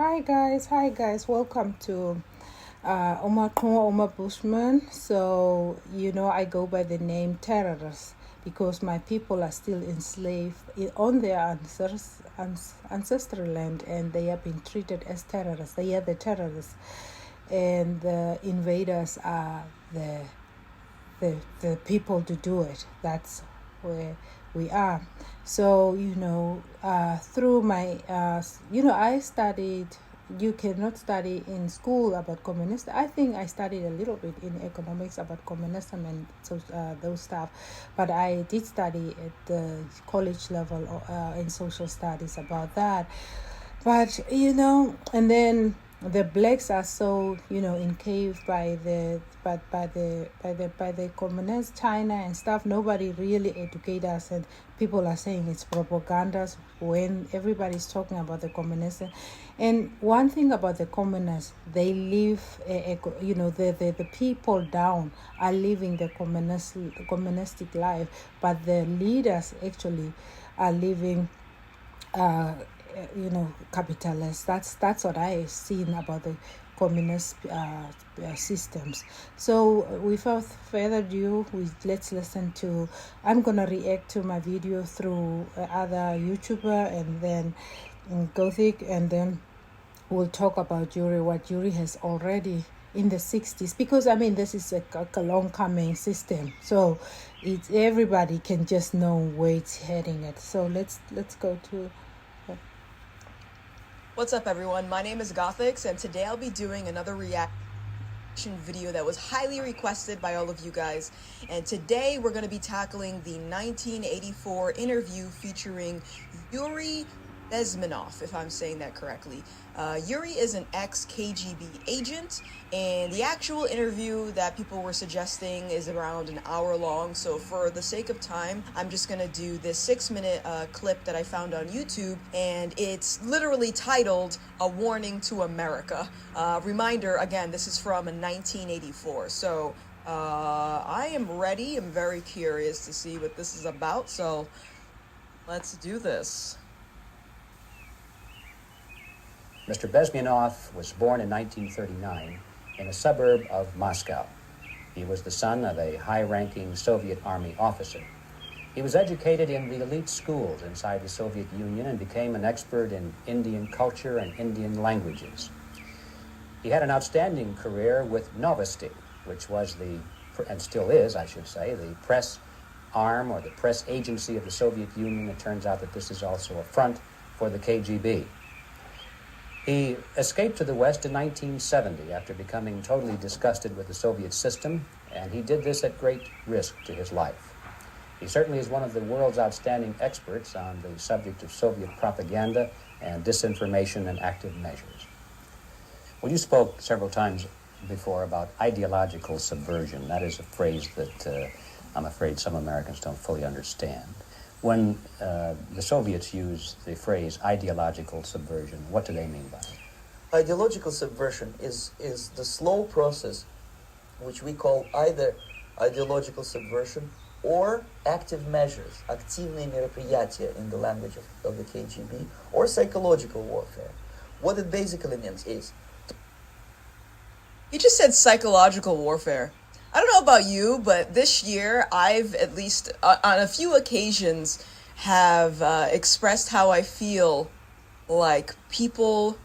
Hi guys, welcome to Omar Bushman. So, I go by the name terrorist because my people are still enslaved on their ancestral land, and they are being treated as terrorists. They are the terrorists, and the invaders are the people to do it. That's where we are. So, through my, I studied, you cannot study in school about communism. I think I studied a little bit in economics about communism and those stuff, but I did study at the college level in social studies about that. But and then the blacks are so encaved by the communist China and stuff. Nobody really educate us, and people are saying it's propaganda when everybody's talking about the communism. And one thing about the communists, they live the people down are living the communistic life, but the leaders actually are living capitalist. That's what I've seen about the communist systems. So without further ado, let's listen to. I'm gonna react to my video through other YouTuber and then Gothic, and then we'll talk about Yuri, what Yuri has already in the 60s, because this is a long coming system, so everybody can just know where it's heading at. So let's go to. What's up, everyone? My name is Gothix, and today I'll be doing another reaction video that was highly requested by all of you guys. And today we're going to be tackling the 1984 interview featuring Yuri Bezmenov, if I'm saying that correctly. Yuri is an ex-KGB agent, and the actual interview that people were suggesting is around an hour long. So for the sake of time, I'm just gonna do this 6-minute clip that I found on YouTube, and it's literally titled "A Warning to America." Reminder, again, this is from 1984. So I am ready. I'm very curious to see what this is about. So let's do this. Mr. Bezmenov was born in 1939 in a suburb of Moscow. He was the son of a high-ranking Soviet Army officer. He was educated in the elite schools inside the Soviet Union and became an expert in Indian culture and Indian languages. He had an outstanding career with Novosti, which was and still is, I should say, the press arm or the press agency of the Soviet Union. It turns out that this is also a front for the KGB. He escaped to the West in 1970 after becoming totally disgusted with the Soviet system, and he did this at great risk to his life. He certainly is one of the world's outstanding experts on the subject of Soviet propaganda and disinformation and active measures. Well, you spoke several times before about ideological subversion. That is a phrase that I'm afraid some Americans don't fully understand. When the Soviets use the phrase ideological subversion, what do they mean by it? Ideological subversion is the slow process which we call either ideological subversion or active measures, активные мероприятия in the language of the KGB, or psychological warfare. What it basically means is... He just said psychological warfare. I don't know about you, but this year I've at least on a few occasions have expressed how I feel like people,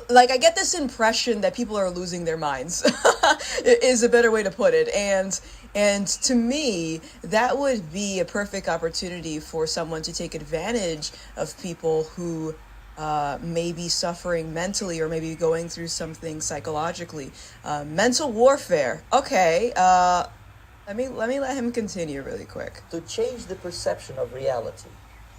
like I get this impression that people are losing their minds is a better way to put it. And to me, that would be a perfect opportunity for someone to take advantage of people who may be suffering mentally or maybe going through something psychologically. Mental warfare. Okay, let me let him continue really quick. To change the perception of reality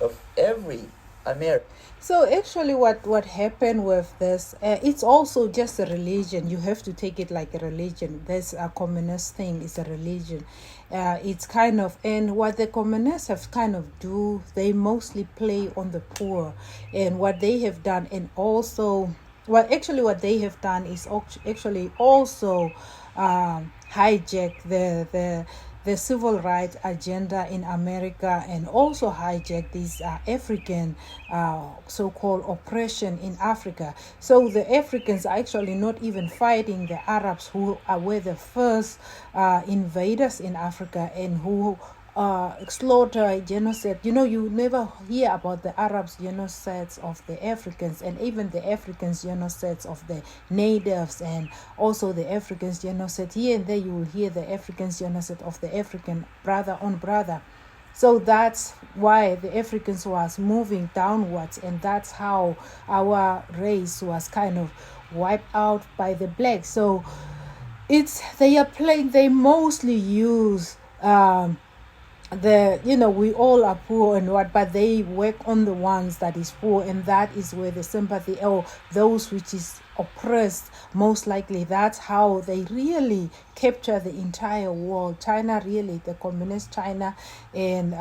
of every American. So actually what happened with this, it's also just a religion. You have to take it like a religion. This communist thing is a religion. It's kind of, and what the communists have kind of do, they mostly play on the poor. And what they have done, and also, well, actually what they have done is actually also hijack the civil rights agenda in America and also hijack this African so-called oppression in Africa. So the Africans are actually not even fighting the Arabs, who were the first invaders in Africa and who slaughter, genocide. You never hear about the Arabs genocides of the Africans, and even the Africans genocides of the natives, and also the Africans genocide. Here and there you will hear the Africans genocide of the African brother on brother. So that's why the Africans was moving downwards, and that's how our race was kind of wiped out by the blacks. So they mostly use we all are poor and what, but they work on the ones that is poor, and that is where the sympathy, or those which is oppressed, most likely that's how they really capture the entire world. China, really, the communist China, and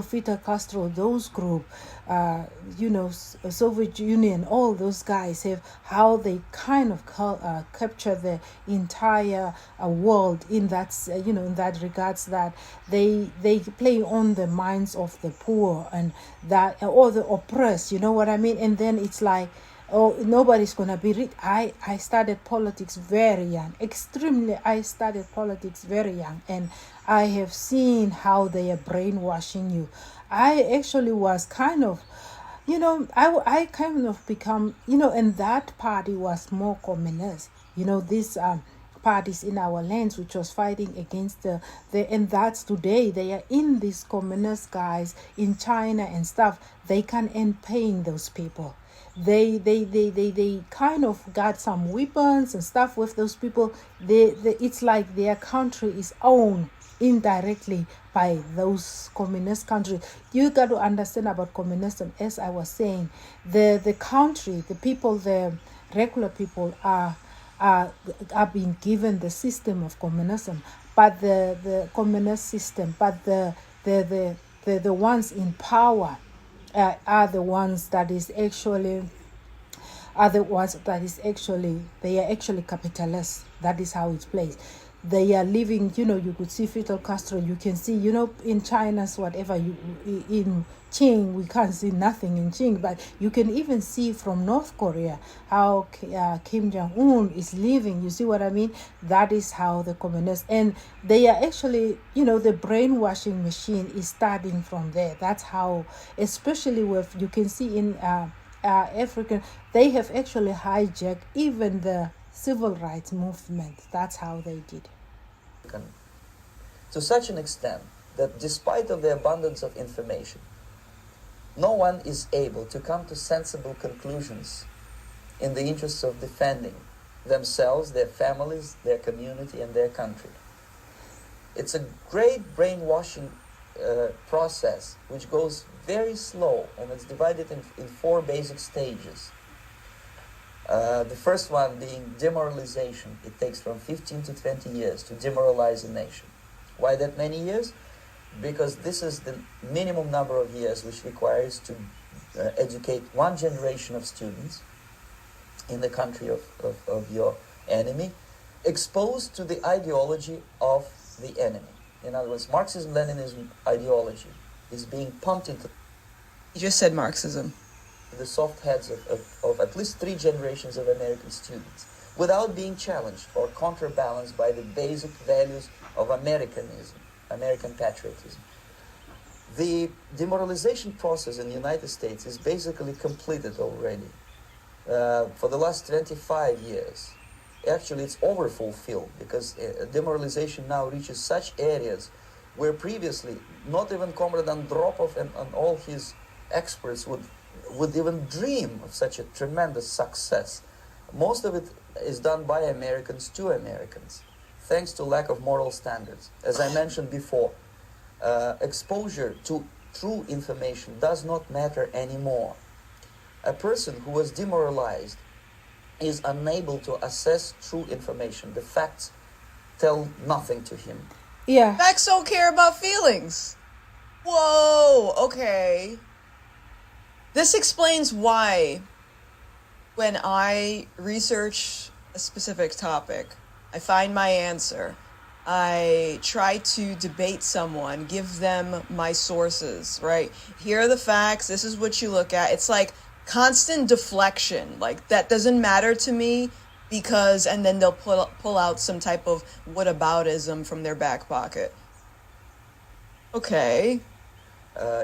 Fidel Castro, those group, Soviet Union, all those guys have how they kind of capture the entire world in that in that regards, that they play on the minds of the poor and that, or the oppressed, you know what I mean. And then it's like, oh, nobody's gonna be rich. I started politics very young, I started politics very young, and I have seen how they are brainwashing you. I actually was kind of, I kind of become, and that party was more communist, this parties in our lands which was fighting against the and that's today they are in these communist guys in China and stuff. They can end paying those people. They kind of got some weapons and stuff with those people. It's like their country is owned indirectly by those communist countries. You got to understand about communism. As I was saying, the country, the people, the regular people are being given the system of communism, but the communist system, but the ones in power are the ones that is actually they are actually capitalists. That is how it's placed. They are living, you could see Fidel Castro, you can see, in China's whatever, in Qing, we can't see nothing in Qing, but you can even see from North Korea how Kim Jong-un is living. You see what I mean? That is how the communists, and they are actually, the brainwashing machine is starting from there. That's how, especially with, you can see in African, they have actually hijacked even the civil rights movement. That's how they did. To such an extent that despite of the abundance of information, no one is able to come to sensible conclusions in the interests of defending themselves, their families, their community, and their country. It's a great brainwashing process which goes very slow, and it's divided in 4 basic stages. The first one being demoralization. It takes from 15 to 20 years to demoralize a nation. Why that many years? Because this is the minimum number of years which requires to educate one generation of students in the country of your enemy, exposed to the ideology of the enemy. In other words, Marxism-Leninism ideology is being pumped into... You just said Marxism. The soft heads of at least 3 generations of American students, without being challenged or counterbalanced by the basic values of Americanism, American patriotism. The demoralization process in the United States is basically completed already. For the last 25 years, actually it's overfulfilled, because demoralization now reaches such areas where previously not even Comrade Andropov and all his experts would even dream of such a tremendous success. Most of it is done by Americans to Americans, thanks to lack of moral standards. As I mentioned before, exposure to true information does not matter anymore. A person who was demoralized is unable to assess true information. The facts tell nothing to him. Yeah. Facts don't care about feelings. Whoa, okay. This explains why when I research a specific topic, I find my answer, I try to debate someone, give them my sources, right? Here are the facts. This is what you look at. It's like constant deflection. Like, that doesn't matter to me because, and then they'll pull out some type of whataboutism from their back pocket. Okay.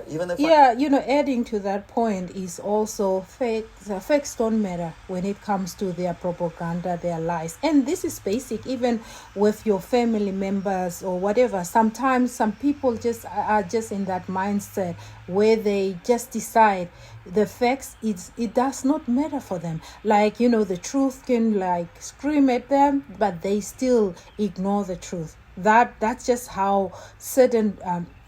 Even if Yeah, adding to that point is also the facts don't matter when it comes to their propaganda, their lies. And this is basic, even with your family members or whatever. Sometimes some people just are just in that mindset where they just decide the facts, it does not matter for them. Like, the truth can like scream at them, but they still ignore the truth. That's just how certain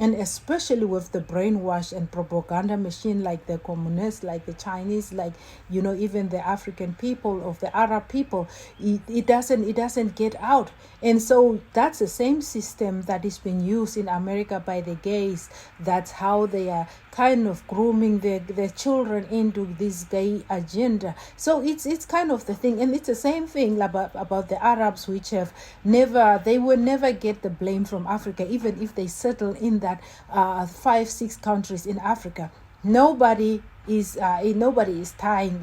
and especially with the brainwash and propaganda machine, like the communists, like the Chinese, like even the African people, of the Arab people, it doesn't get out. And so that's the same system that is being used in America by the gays. That's how they are kind of grooming their children into this gay agenda. So it's kind of the thing, and it's the same thing about the Arabs, which they will never get the blame from Africa, even if they settle in that 5-6 countries in Africa. Nobody is tying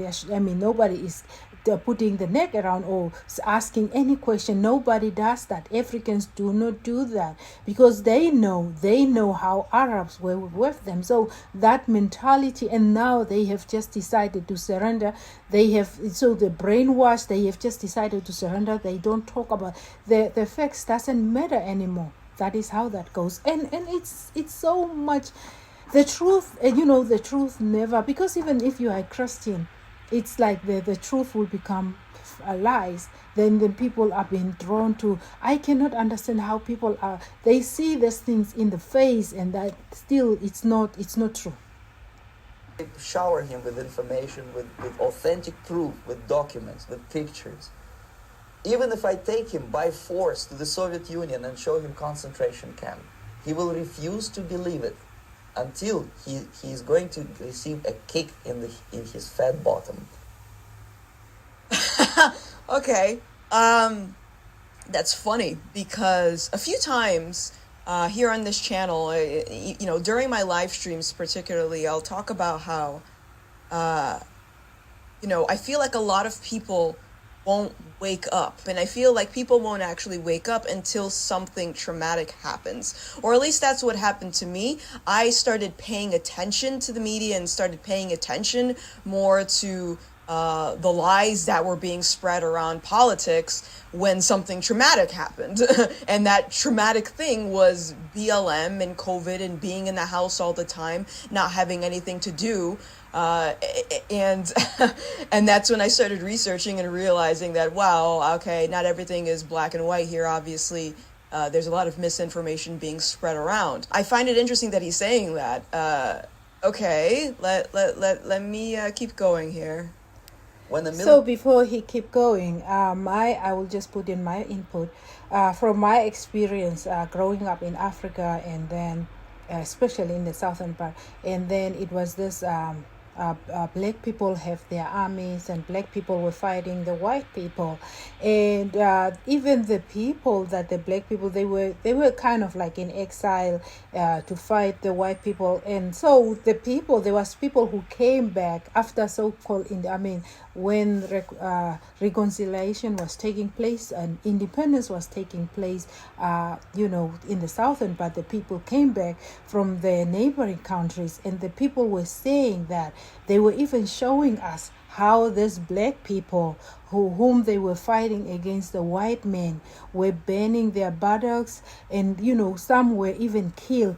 nobody is putting the neck around or asking any question. Nobody does that. Africans do not do that because they know how Arabs were with them. So that mentality, and now they have just decided to surrender. The brainwash, they have just decided to surrender. They don't talk about the facts, doesn't matter anymore. That is how that goes. And it's so much the truth, the truth never, because even if you are a Christian, it's like the truth will become lies. Then people are being drawn to. I cannot understand how people they see these things in the face, and that still it's not true. shower him with information, with authentic proof, with documents, with pictures. Even if I take him by force to the Soviet Union and show him concentration camp, he will refuse to believe it until he is going to receive a kick in his fat bottom. Okay, that's funny because a few times here on this channel, during my live streams particularly, I'll talk about how, I feel like a lot of people won't wake up, and I feel like people won't actually wake up until something traumatic happens, or at least that's what happened to me. I started paying attention to the media and started paying attention more to the lies that were being spread around politics when something traumatic happened. And that traumatic thing was BLM and COVID and being in the house all the time, not having anything to do. And that's when I started researching and realizing that, wow, okay, not everything is black and white here. Obviously, there's a lot of misinformation being spread around. I find it interesting that he's saying that. Okay, let me keep going here. So before he keep going, I will just put in my input from my experience growing up in Africa, and then especially in the southern part, and then it was this black people have their armies, and black people were fighting the white people, and even the people that the black people, they were kind of like in exile to fight the white people. And so there was people who came back after so-called when reconciliation was taking place and independence was taking place, in the southern part, the people came back from the neighboring countries, and the people were saying that they were even showing us how these black people whom they were fighting against the white men were burning their buttocks, and some were even killed.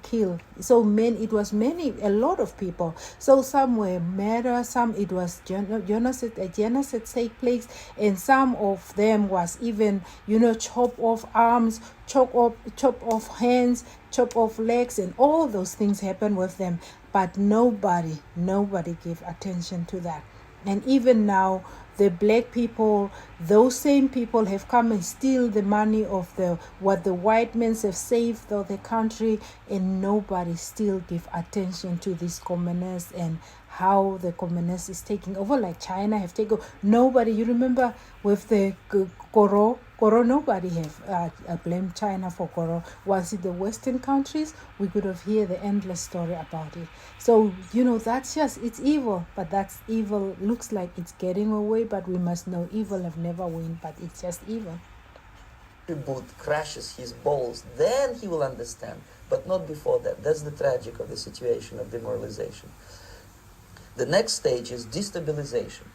So a lot of people. So some were murdered, some it was genocide take place, and some of them was even chop off arms, chop off hands, chop off legs, and all those things happened with them. But nobody gave attention to that. And even now, the black people, those same people have come and steal the money of what the white men have saved of the country, and nobody still give attention to these communists and how the communists is taking over, like China have taken over. Nobody, you remember with the Koro, Corona, nobody have blamed China for Corona. Was it the Western countries? We could have heard the endless story about it. So, that's just, it's evil, but that's evil. Looks like it's getting away, but we must know evil have never won, but it's just evil. Boot crashes his balls, then he will understand, but not before that. That's the tragic of the situation of demoralization. The next stage is destabilization.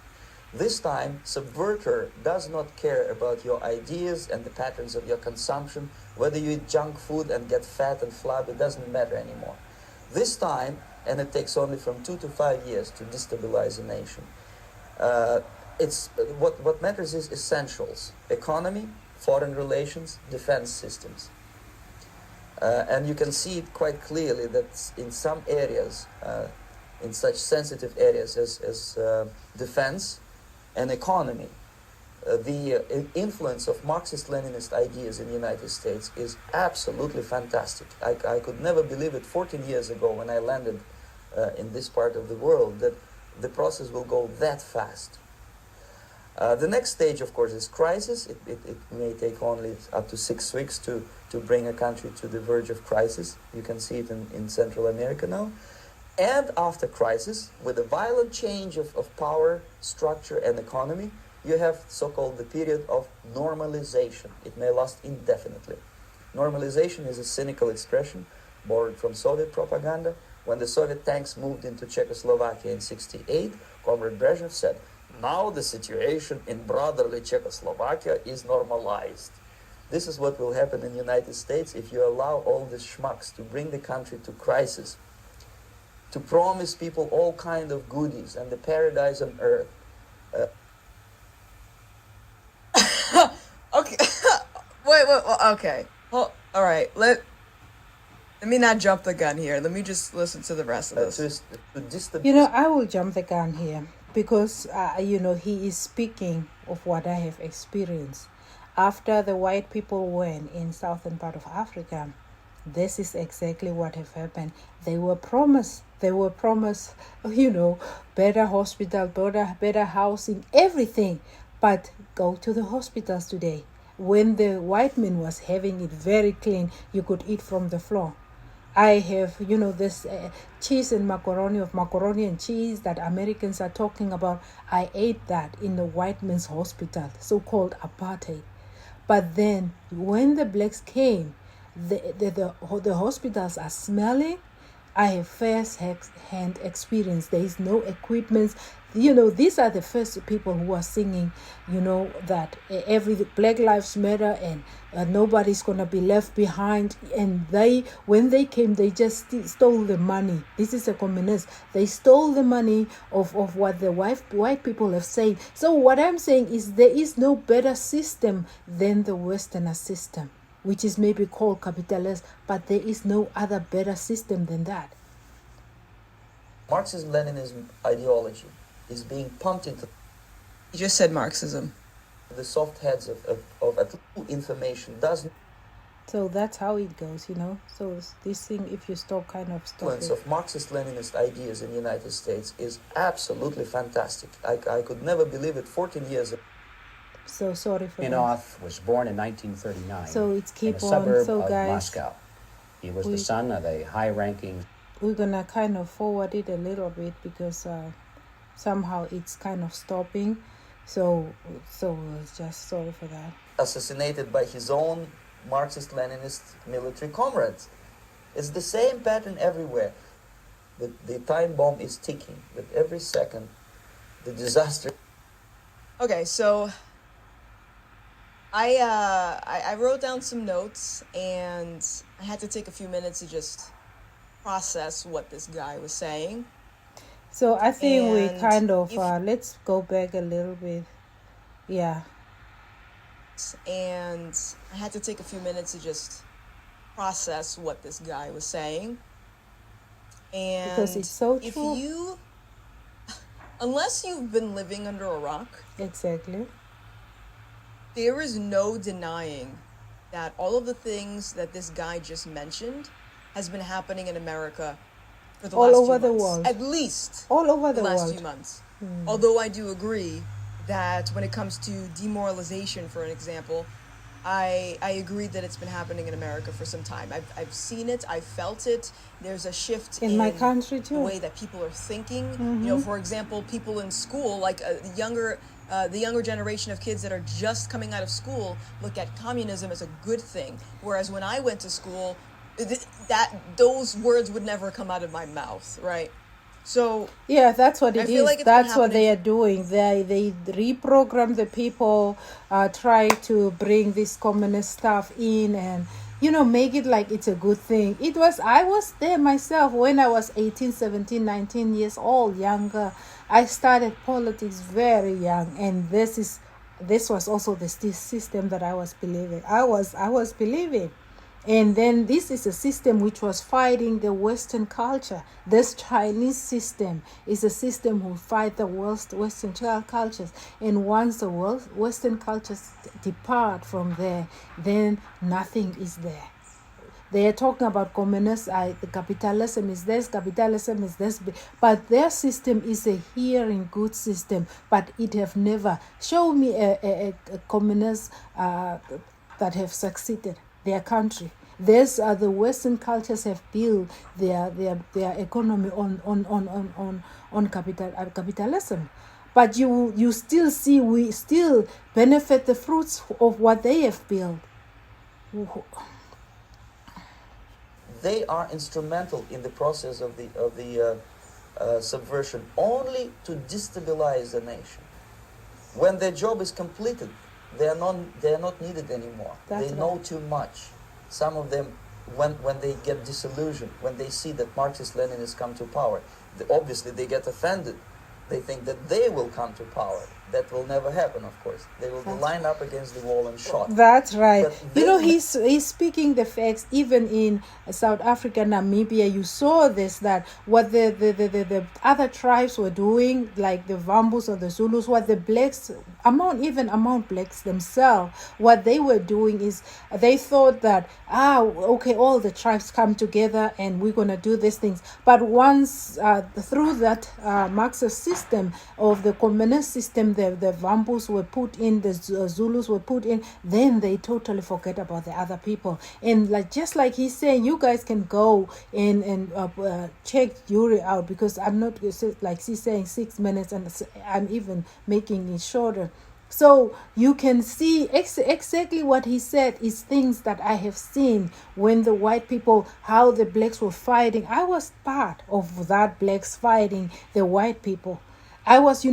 This time, subverter does not care about your ideas and the patterns of your consumption. Whether you eat junk food and get fat and flabby, it doesn't matter anymore. This time, and it takes only from 2 to 5 years to destabilize a nation. What matters is essentials: economy, foreign relations, defense systems. And you can see it quite clearly that in some areas, in such sensitive areas as defense and economy, the influence of Marxist-Leninist ideas in the United States is absolutely fantastic. I could never believe it 14 years ago when I landed in this part of the world that the process will go that fast. The next stage, of course, is crisis. It may take only up to 6 weeks to bring a country to the verge of crisis. You can see it in Central America now. And after crisis, with a violent change of power, structure, and economy, you have so-called the period of normalization. It may last indefinitely. Normalization is a cynical expression borrowed from Soviet propaganda. When the Soviet tanks moved into Czechoslovakia in '68, Comrade Brezhnev said, "Now the situation in brotherly Czechoslovakia is normalized." This is what will happen in the United States if you allow all these schmucks to bring the country to crisis, to promise people all kind of goodies and the paradise on earth. Okay. wait, okay. Well, all right. Let me not jump the gun here. Let me just listen to the rest of this. I will jump the gun here because, he is speaking of what I have experienced. After the white people went in southern part of Africa, this is exactly what have happened. They were promised, better hospital, better housing, everything. But go to the hospitals today. When the white man was having it very clean, you could eat from the floor. I have, this cheese and macaroni and cheese that Americans are talking about. I ate that in the white man's hospital, so-called apartheid. But then when the blacks came, the hospitals are smelling. I have first-hand experience. There is no equipment. These are the first people who are singing, that every Black Lives Matter and nobody's going to be left behind. And when they came, they just stole the money. This is a communist. They stole the money of what the white people have said. So what I'm saying is there is no better system than the Westerner system, which is maybe called capitalist, but there is no other better system than that. Marxism-Leninism ideology is being pumped into... You just said Marxism. The soft heads of information doesn't... So that's how it goes, So this thing, if you stop The influence of Marxist-Leninist ideas in the United States is absolutely fantastic. I could never believe it 14 years ago. So sorry for that. Bezmenov was born in 1939 so it's keep in a suburb so of guys, Moscow. He was the son of a high-ranking... We're going to kind of forward it a little bit because somehow it's kind of stopping. So just sorry for that. Assassinated by his own Marxist-Leninist military comrades. It's the same pattern everywhere. The time bomb is ticking. With every second, the disaster... Okay, so... I wrote down some notes, and I had to take a few minutes to just process what this guy was saying. So I think we kind of, let's go back a little bit. Yeah. And I had to take a few minutes to just process what this guy was saying. And because it's so true. Unless you've been living under a rock. Exactly. There is no denying that all of the things that this guy just mentioned has been happening in America for the last few months. All over the world. At least. All over the last world. few months. Although I do agree that when it comes to demoralization, for an example, I agree that it's been happening in America for some time. I've seen it, I felt it. There's a shift in my country too. The way that people are thinking. You know, for example, people in school, like the younger generation of kids that are just coming out of school look at communism as a good thing. Whereas when I went to school, those words would never come out of my mouth, right? So yeah, that's what it is. like That's what they are doing. They reprogram the people, try to bring this communist stuff in, and make it like it's a good thing. I was there myself when I was 18, 17, 19 years old, younger. I started politics very young, and this was also the system that I was believing. I was believing. And then this is a system which was fighting the Western culture. This Chinese system is a system who fight the Western cultures. And once the Western cultures depart from there, then nothing is there. They are talking about communist, capitalism is this, but their system is a hearing good system, but it have never shown me a communist that have succeeded their country. There's the Western cultures have built their economy on capitalism, but you still see we still benefit the fruits of what they have built. They are instrumental in the process of the subversion only to destabilize the nation. When their job is completed, they are not needed anymore. They know too much. Some of them, when they get disillusioned, when they see that Marxist-Leninists come to power, obviously they get offended. They think that they will come to power. That will never happen, of course. They will be lined up against the wall and shot. That's right. He's speaking the facts. Even in South Africa, Namibia, you saw this, that what the other tribes were doing, like the Vambus or the Zulus, what the blacks, among blacks themselves, what they were doing is they thought that, okay, all the tribes come together and we're going to do these things. But once, through that Marxist system of the communist system, the Vambus were put in, the Zulus were put in, then they totally forget about the other people. And just like he's saying, you guys can go and check Yuri out, because I'm not, like he's saying, 6 minutes, and I'm even making it shorter. So you can see exactly what he said is things that I have seen when the white people, how the blacks were fighting. I was part of that blacks fighting the white people. I was,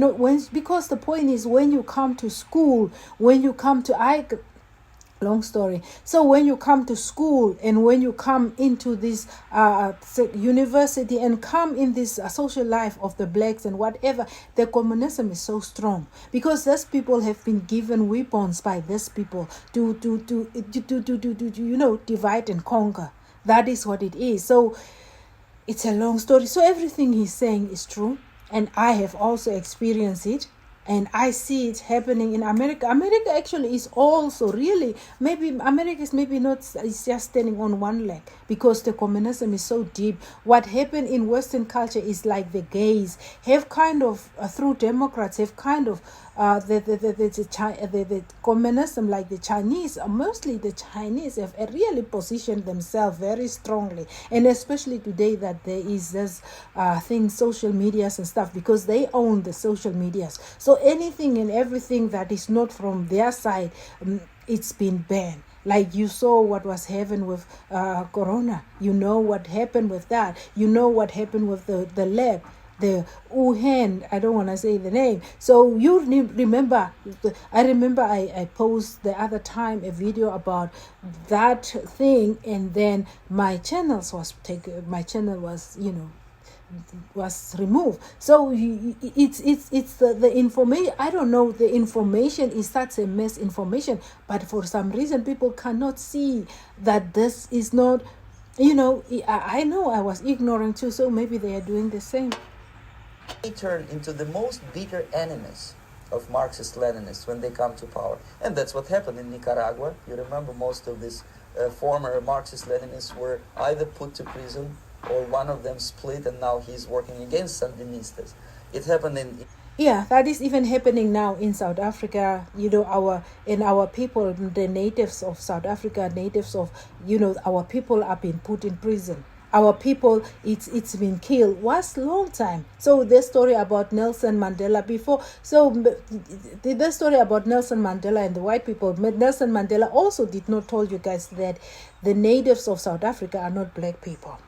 because the point is, when you come to school, long story. So when you come to school and when you come into this university and come in this social life of the blacks and whatever, the communism is so strong, because these people have been given weapons by these people to divide and conquer. That is what it is. So it's a long story. So everything he's saying is true. And I have also experienced it. And I see it happening in America. America actually is also really, America is it's just standing on one leg, because the communism is so deep. What happened in Western culture is like the gays have kind of, through Democrats, have kind of, the communism, like the Chinese, mostly the Chinese have really positioned themselves very strongly. And especially today that there is this thing, social medias and stuff, because they own the social medias. So anything and everything that is not from their side, it's been banned. Like you saw what was happening with Corona. You know what happened with that. You know what happened with the lab, the Wuhan, I don't want to say the name. So you remember, I posted the other time a video about that thing, and then my channel was was removed. So it's the information. I don't know, the information is such a misinformation, but for some reason people cannot see that this is not, I know I was ignorant too, so maybe they are doing the same. They turn into the most bitter enemies of Marxist-Leninists when they come to power. And that's what happened in Nicaragua. You remember, most of these former Marxist-Leninists were either put to prison or one of them split, and now he's working against Sandinistas. It happened in... Yeah, that is even happening now in South Africa. Our people, the natives of South Africa, natives of our people are being put in prison. Our people, it's been killed was long time. So the story about Nelson Mandela before. So the story about Nelson Mandela and the white people. Nelson Mandela also did not told you guys that the natives of South Africa are not black people.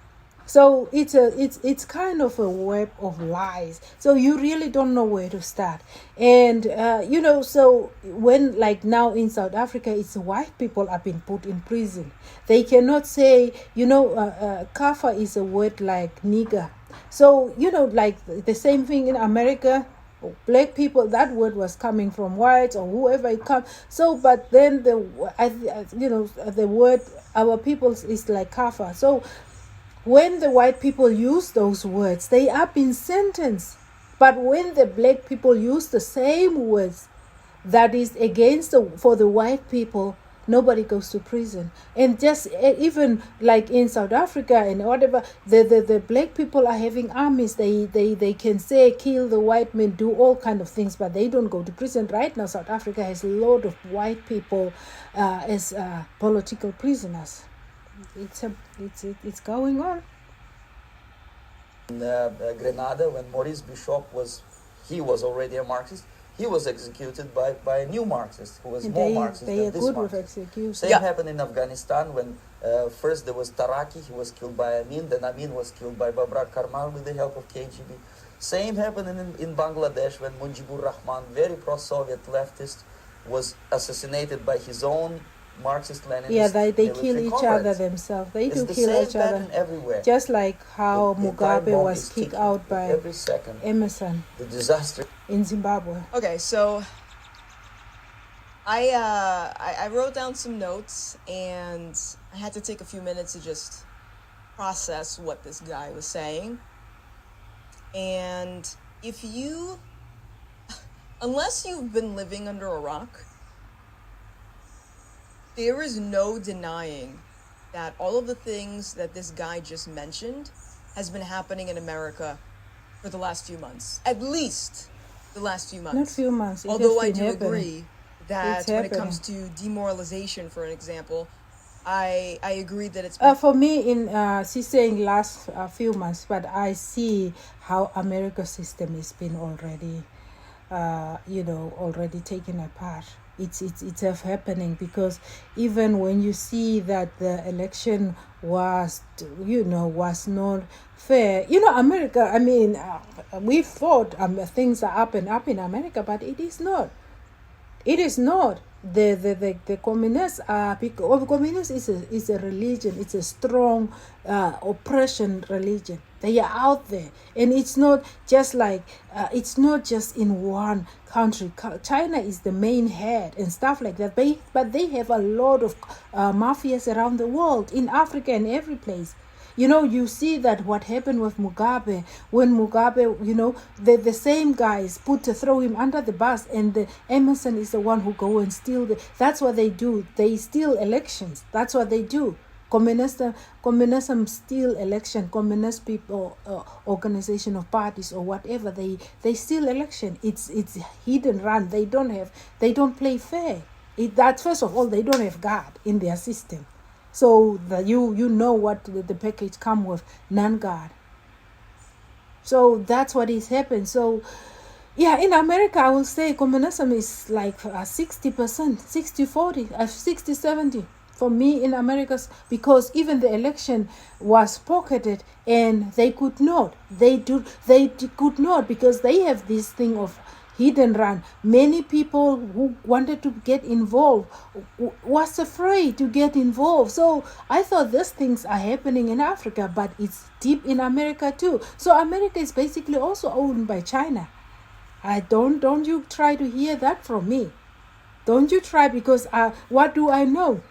So it's kind of a web of lies. So you really don't know where to start. And so when, like now in South Africa, it's white people have been put in prison. They cannot say, kafa is a word like nigger. So like the same thing in America. Black people, that word was coming from whites or whoever it comes. So but then the word our people is like kafa. So when the white people use those words, they are being sentenced. But when the black people use the same words that is against for the white people, nobody goes to prison. And just even like in South Africa and whatever, the black people are having armies. They can say kill the white men, do all kind of things, but they don't go to prison. Right now, South Africa has a lot of white people as political prisoners. It's going on. In Grenada, when Maurice Bishop was already a Marxist, he was executed by a new Marxist who was more Marxist they than are this good Marxist. with execution. Same happened in Afghanistan when first there was Taraki, he was killed by Amin, then Amin was killed by Babrak Karmal with the help of KGB. Same happened in Bangladesh when Mujibur Rahman, very pro-Soviet leftist, was assassinated by his own Marxist-Leninist. Yeah, they kill each comrades. other themselves. They do kill each other everywhere. Just like how the Mugabe time bomb was is kicked ticking out by every second. Emerson The disaster. in Zimbabwe. Okay, so I wrote down some notes, and I had to take a few minutes to just process what this guy was saying. And unless you've been living under a rock, there is no denying that all of the things that this guy just mentioned has been happening in America for the last few months. At least the last few months. Not few months. Although I do agree that when it comes to demoralization, for an example, I agree that it's for me she's saying last few months, but I see how America's system has been already already taken apart. It's happening because even when you see that the election was not fair, America, I mean, we thought things are up and up in America, but it is not. It is not. The communists are, because communists is a religion. It's a strong oppression religion. They are out there, and it's not just like it's not just in one country. China is the main head and stuff like that. But they have a lot of mafias around the world, in Africa and every place. You see that what happened with Mugabe, when Mugabe, the same guys throw him under the bus, and the Emerson is the one who go and steal that's what they do. They steal elections. That's what they do. Communism steal election. Communist people, organization of parties or whatever, they steal election. It's hidden run. They don't play fair. First of all, they don't have God in their system. So you know what the package come with, non-God. So that's what is happened. So yeah, in America, I will say communism is like 60%, 60-40, 60-70 for me in America, because even the election was pocketed and they could not. They could not, because they have this thing of hidden run. Many people who wanted to get involved was afraid to get involved. So I thought these things are happening in Africa, but it's deep in America too. So America is basically also owned by China. Don't you try to hear that from me. Don't you try, because what do I know?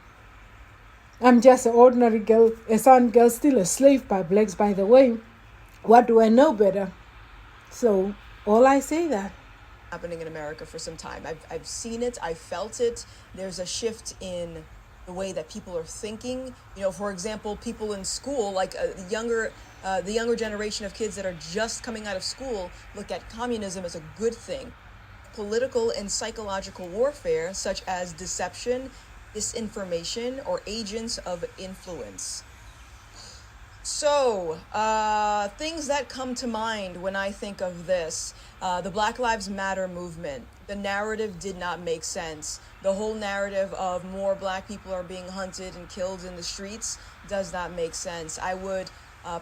I'm just an ordinary girl, a son girl, still a slave by blacks, by the way. What do I know better? So all I say that happening in America for some time. I've seen it. I felt it. There's a shift in the way that people are thinking. You know, for example, people in school, like the younger generation of kids that are just coming out of school, look at communism as a good thing. Political and psychological warfare, such as deception, disinformation, or agents of influence. So, things that come to mind when I think of this. The Black Lives Matter movement. The narrative did not make sense. The whole narrative of more black people are being hunted and killed in the streets does not make sense. I would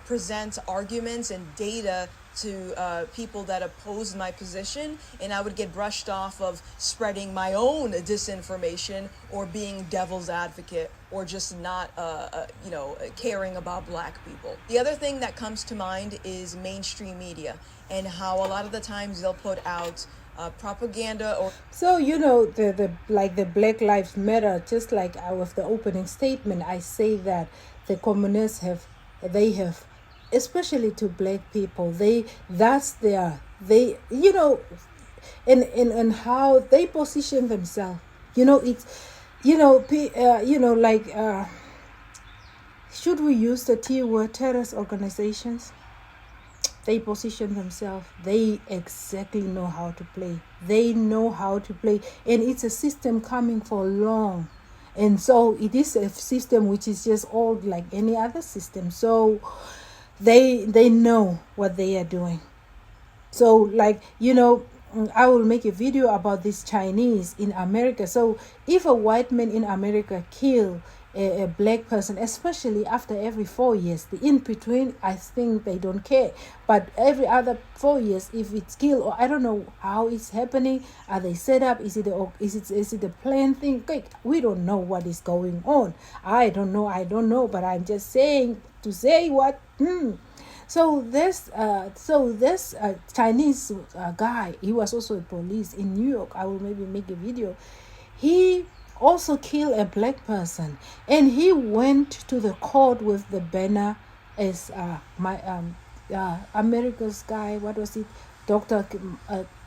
present arguments and data to people that opposed my position, and I would get brushed off of spreading my own disinformation or being devil's advocate or just not, caring about black people. The other thing that comes to mind is mainstream media and how a lot of the times they'll put out propaganda or... So, you know, the Black Lives Matter, just like with the opening statement, I say that the communists have, especially to black people, and how they position themselves. You know, it's, should we use the T word, terrorist organizations? They position themselves. They exactly know how to play. They know how to play. And it's a system coming for long. And so it is a system which is just all like any other system. So they know what they are doing. So, like, you know, I will make a video about this Chinese in America. So if a white man in America kill a black person, especially after every 4 years, the in between, I think they don't care. But every other 4 years, if it's killed, or I don't know how it's happening, are they set up? Is it a planned thing? We don't know what is going on. I don't know. But I'm just saying to say what. So this Chinese guy, he was also a police in New York. I will maybe make a video. He also killed a black person, and he went to the court with the banner as America's guy. What was it? Dr.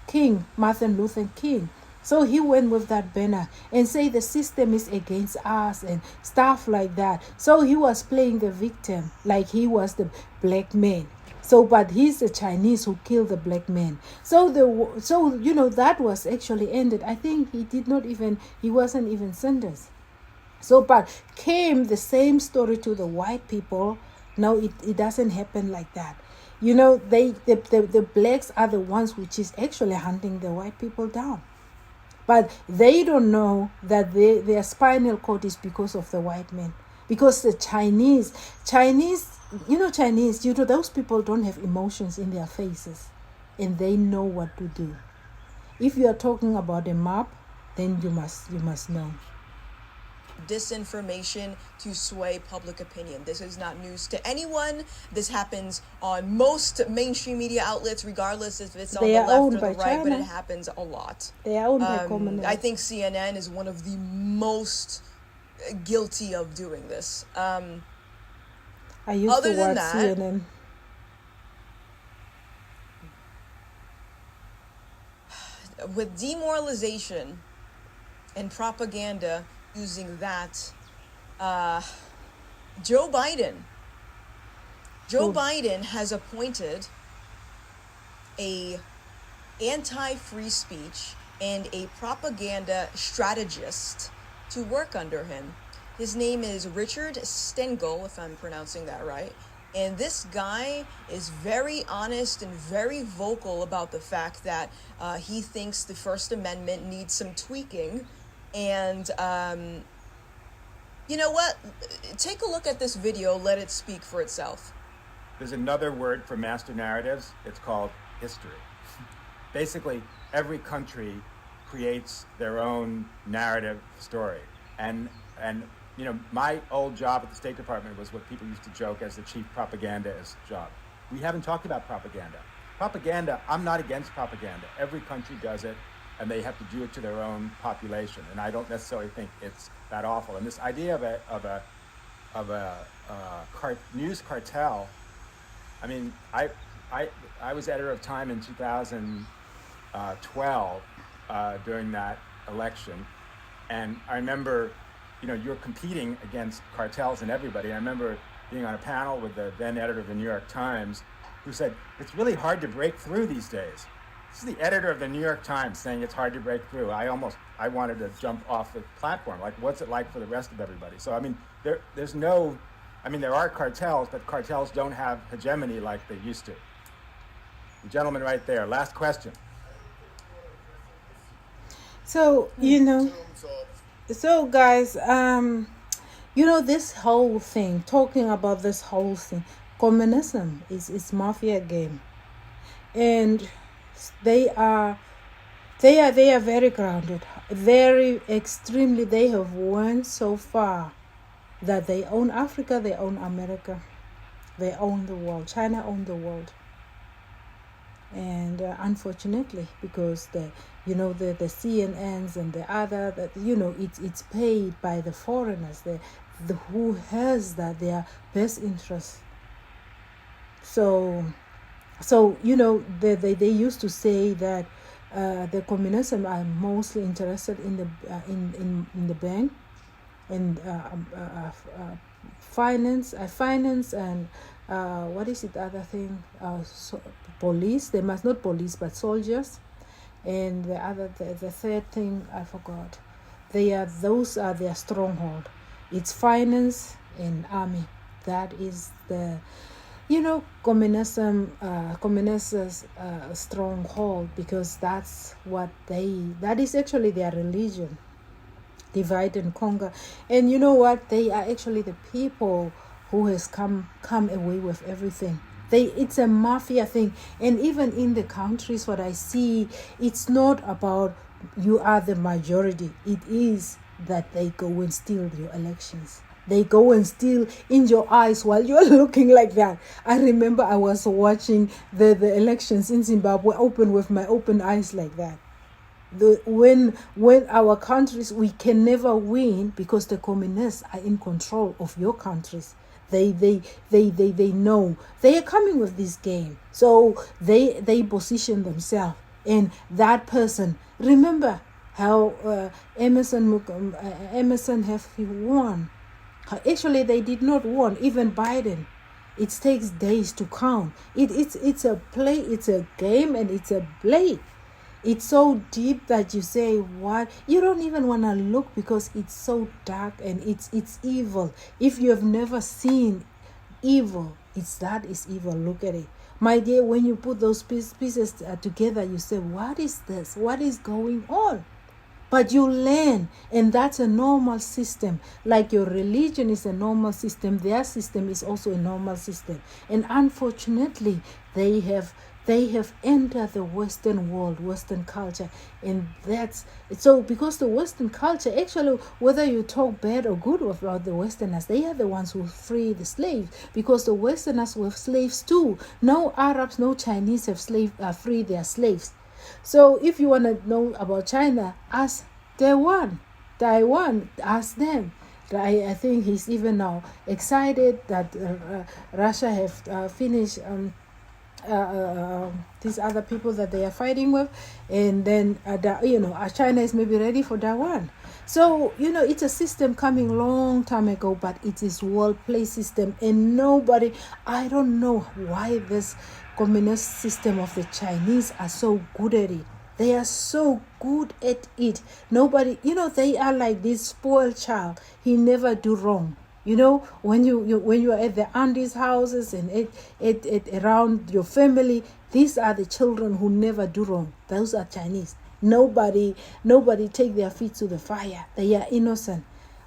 King, Martin Luther King. So he went with that banner and say the system is against us and stuff like that. So he was playing the victim like he was the black man. So, but he's a Chinese who killed the black man. So that was actually ended. I think he wasn't even sentenced. So, but came the same story to the white people. No, it doesn't happen like that. You know, the blacks are the ones which is actually hunting the white people down. But they don't know that their spinal cord is because of the white men. Because the Chinese, those people don't have emotions in their faces. And they know what to do. If you are talking about a map, then you must know. Disinformation to sway public opinion. This is not news to anyone. This happens on most mainstream media outlets, regardless if it's on the left or the right, China. But it happens a lot. They are owned by communists. I think CNN is one of the most guilty of doing this. I used to watch CNN. With demoralization and propaganda, using that, Joe Biden has appointed a anti-free speech and a propaganda strategist to work under him. His name is Richard Stengel, if I'm pronouncing that right. And this guy is very honest and very vocal about the fact that he thinks the First Amendment needs some tweaking. And you know what? Take a look at this video. Let it speak for itself. There's another word for master narratives. It's called history. Basically, every country creates their own narrative story. And you know, my old job at the State Department was what people used to joke as the chief propagandist job. We haven't talked about propaganda. Propaganda, I'm not against propaganda. Every country does it, and they have to do it to their own population. And I don't necessarily think it's that awful. And this idea of a news cartel. I mean, I was editor of Time in 2012 during that election, and I remember you're competing against cartels and everybody. I remember being on a panel with the then editor of the New York Times who said, it's really hard to break through these days. This is the editor of the New York Times saying it's hard to break through. I wanted to jump off the platform. Like, what's it like for the rest of everybody? So, I mean, there are cartels, but cartels don't have hegemony like they used to. The gentleman right there, last question. So, so guys, this whole thing, talking about this whole thing, communism is mafia game. And they are very grounded, very extremely. They have won so far that they own Africa, they own America, they own the world. China owned the world. And unfortunately, because the CNNs and the other, that it's paid by the foreigners, the who has their best interest. So they used to say that the communism are mostly interested in the bank and finance and what is it, the other thing, police. They must not police but soldiers, and the third thing I forgot. Those are their stronghold. It's finance and army. That is the communist's stronghold, because that is actually their religion. Divide and conquer. And you know what? They are actually the people who has come away with everything. It's a mafia thing. And even in the countries, what I see, it's not about you are the majority. It is that they go and steal your elections. They go and steal in your eyes while you're looking like that. I remember I was watching the elections in Zimbabwe with my open eyes like that. When our countries, we can never win because the communists are in control of your countries. They know they are coming with this game, so they position themselves. And that person, remember how Emerson have won. Actually, they did not won. Even Biden, it takes days to count. It's a play, it's a game, and it's a play. It's so deep that you say, what? You don't even want to look because it's so dark and it's evil. If you have never seen evil, that is evil. Look at it. My dear, when you put those pieces together, you say, what is this? What is going on? But you learn, and that's a normal system. Like your religion is a normal system, their system is also a normal system. And unfortunately, they have entered the Western world, Western culture, and that's so. Because the Western culture, actually, whether you talk bad or good about the Westerners, they are the ones who free the slaves. Because the Westerners were slaves too. No Arabs, no Chinese have freed their slaves. So if you want to know about China, ask Taiwan, ask them. I think he's even now excited that Russia have finished these other people that they are fighting with, and then China is maybe ready for Taiwan. So it's a system coming long time ago, but it is world play system, and I don't know why this communist system of the Chinese are so good at it. They are so good at it. Nobody, they are like this spoiled child. He never do wrong. When you are at the aunties' houses and at around your family, these are the children who never do wrong. Those are Chinese. Nobody take their feet to the fire. They are innocent.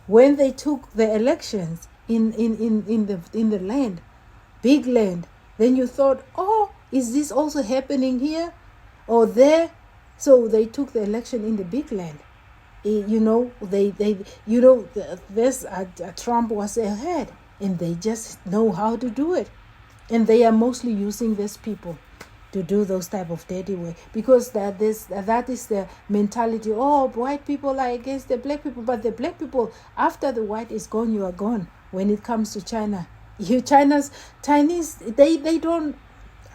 When they took the elections in the land, big land, then you thought, oh, is this also happening here or there? So they took the election in the big land. Trump was ahead, and they just know how to do it, and they are mostly using these people to do those type of dirty work, because that is the mentality. Oh, white people are against the black people, but the black people, after the white is gone, you are gone. When it comes to China, Chinese, they don't.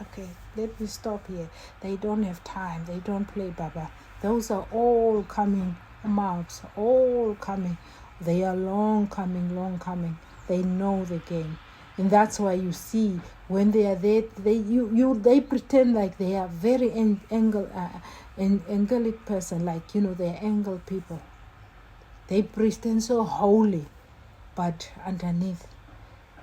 Okay, let me stop here. They don't have time. They don't play Baba. Those are all coming marks, all coming They are long coming. They know the game. And that's why you see when they are there, they pretend like they are very angelic person, like they are angel people. They pretend so holy, but underneath,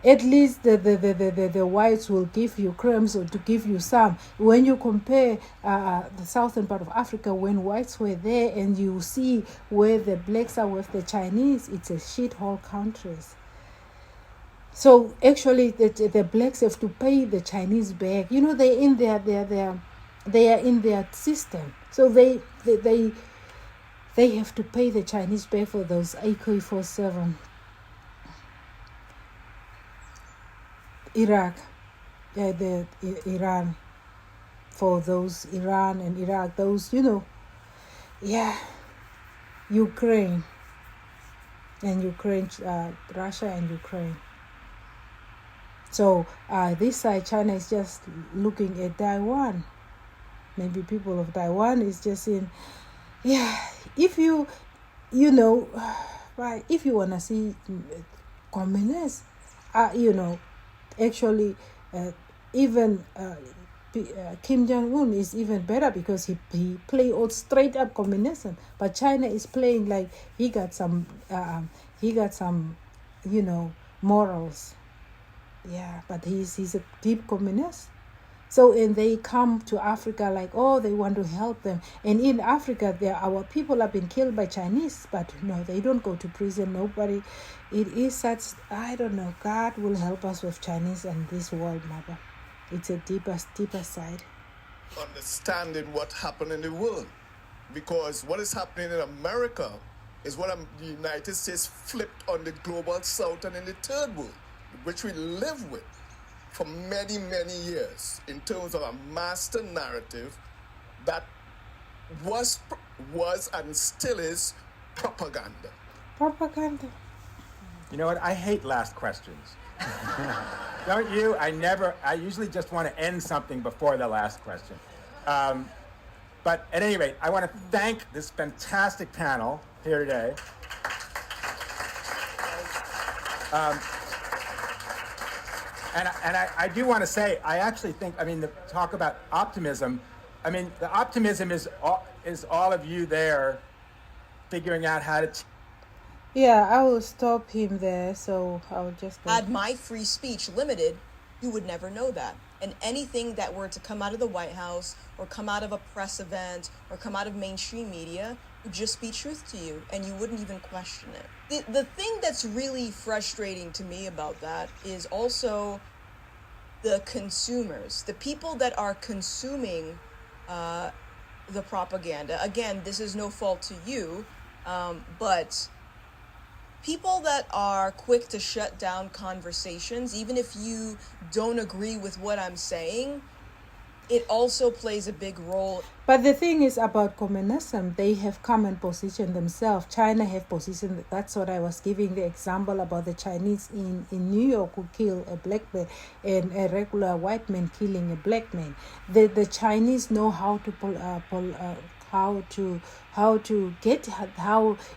at least the whites will give you crumbs or to give you some. When you compare the southern part of Africa, when whites were there, and you see where the blacks are with the Chinese, it's a shithole countries. So actually, the blacks have to pay the Chinese back. They're in they are in their system. So they have to pay the Chinese back for those AK-47. Iraq, Iran, for those Iran and Iraq, those Ukraine, Russia and Ukraine. So this side, China is just looking at Taiwan. Maybe people of Taiwan is just in, if you right, if you want to see communists, actually even Kim Jong-un is even better, because he play all straight up communism, but China is playing like he got some morals. Yeah, but he's a deep communist. So, and they come to Africa like, they want to help them. And in Africa, our people have been killed by Chinese, but no, they don't go to prison. Nobody. It is such, I don't know. God will help us with Chinese and this world, mother. It's a deeper side. Understanding what happened in the world, because what is happening in America is what the United States flipped on the global south and in the third world, which we live with for many, many years, in terms of a master narrative that was and still is propaganda. Propaganda. You know what? I hate last questions. Don't you? I usually just want to end something before the last question. But at any rate, I want to thank this fantastic panel here today. And I do want to say, I actually think, the talk about optimism, the optimism is all of you there figuring out how to... Yeah, I will stop him there, so I'll just go. Had my free speech limited, you would never know that. And anything that were to come out of the White House, or come out of a press event, or come out of mainstream media, would just be truth to you, and you wouldn't even question it. The thing that's really frustrating to me about that is also the consumers, the people that are consuming the propaganda. Again, this is no fault to you, but people that are quick to shut down conversations, even if you don't agree with what I'm saying, it also plays a big role. But the thing is about communism, they have come and positioned themselves. China have positioned, that's what I was giving the example about the Chinese in New York who kill a black man and a regular white man killing a black man. The Chinese know how to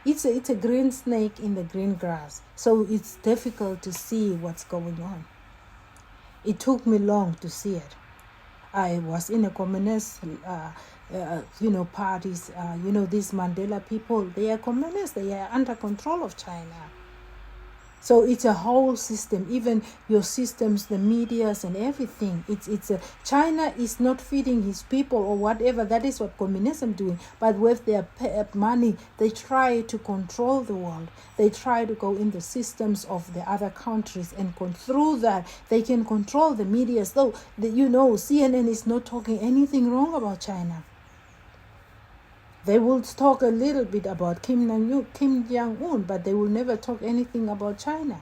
it's a green snake in the green grass. So it's difficult to see what's going on. It took me long to see it. I was in a communist, parties. These Mandela people, they are communists. They are under control of China. So it's a whole system, even your systems, the medias and everything. China is not feeding his people or whatever. That is what communism doing. But with their money, they try to control the world. They try to go in the systems of the other countries, and through that they can control the media. So CNN is not talking anything wrong about China. They will talk a little bit about Kim Jong-un, but they will never talk anything about China.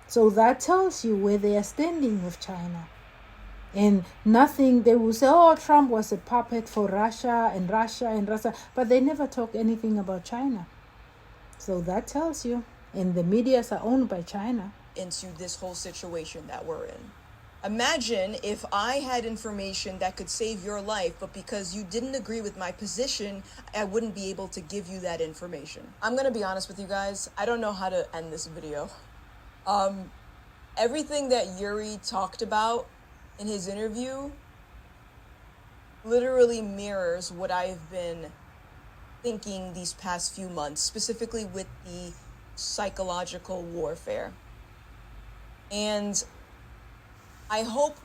So that tells you where they are standing with China. And nothing, they will say, Trump was a puppet for Russia, but they never talk anything about China. So that tells you, and the medias are owned by China. Into this whole situation that we're in. Imagine if I had information that could save your life, but because you didn't agree with my position, I wouldn't be able to give you that information. I'm gonna be honest with you guys, I don't know how to end this video. Everything that Yuri talked about in his interview literally mirrors what I've been thinking these past few months, specifically with the psychological warfare. And I hope,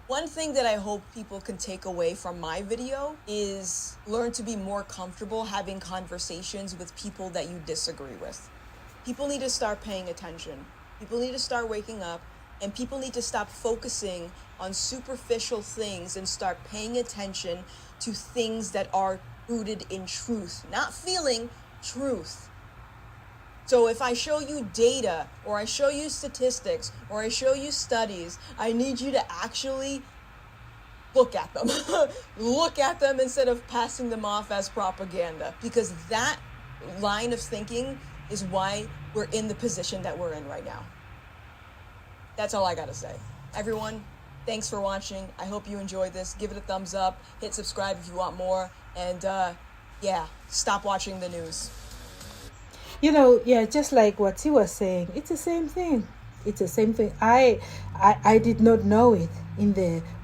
one thing that I hope people can take away from my video is learn to be more comfortable having conversations with people that you disagree with. People need to start paying attention. People need to start waking up, and people need to stop focusing on superficial things and start paying attention to things that are rooted in truth, not feeling, truth. So if I show you data, or I show you statistics, or I show you studies, I need you to actually look at them. Look at them instead of passing them off as propaganda, because that line of thinking is why we're in the position that we're in right now. That's all I gotta say. Everyone, thanks for watching. I hope you enjoyed this. Give it a thumbs up, hit subscribe if you want more, and yeah, stop watching the news. You know, yeah, just like what he was saying, it's the same thing. It's the same thing. I did not know it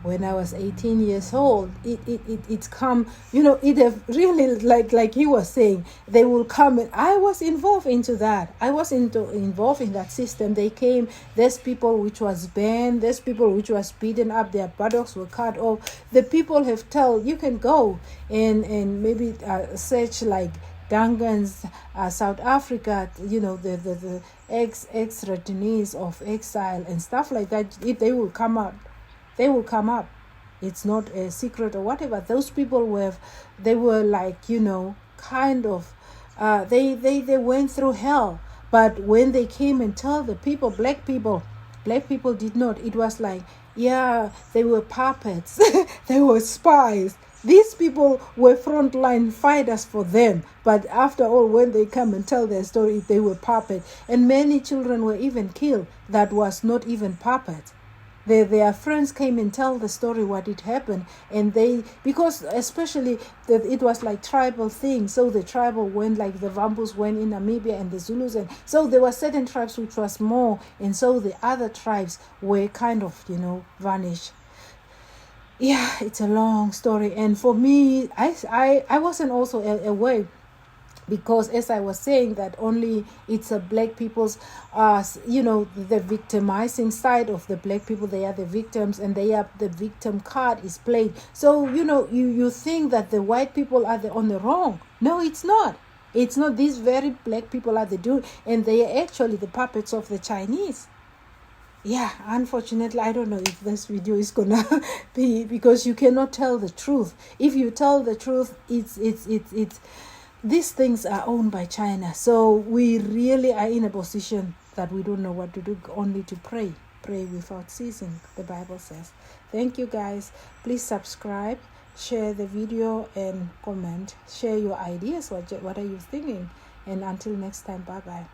when I was 18 years old. It's come, you know, it have really, like he was saying, they will come, and I was involved into that. I was involved in that system. They came, there's people which was banned, there's people which was beaten up, their buttocks were cut off. The people have told, you can go and maybe search like Dungan's South Africa, you know, the ex-returnees of exile and stuff like that. If they will come up, they will come up. It's not a secret or whatever. Those people they were like, you know, kind of, they went through hell. But when they came and tell the people, black people did not. It was like, yeah, they were puppets. They were spies. These people were frontline fighters for them, but after all, when they come and tell their story, they were puppets. And many children were even killed that was not even puppets. Their friends came and tell the story what it happened, and because especially that it was like tribal thing, so the tribal went, like the Vambus went in Namibia and the Zulus, and so there were certain tribes which was more, and so the other tribes were kind of, you know, vanished. Yeah, it's a long story, and for me, I wasn't also aware, because as I was saying, that only it's a black people's, you know, the victimizing side of the black people. They are the victims, and the victim card is played. So you know, you think that the white people are on the wrong. No, it's not. It's not. These very black people are the dude, and they are actually the puppets of the Chinese. Yeah, unfortunately, I don't know if this video is gonna be, because you cannot tell the truth. If you tell the truth, it's these things are owned by China. So we really are in a position that we don't know what to do, only to pray without ceasing, the Bible says. Thank you guys. Please subscribe, share the video, and comment. Share your ideas. What are you thinking? And until next time, bye bye.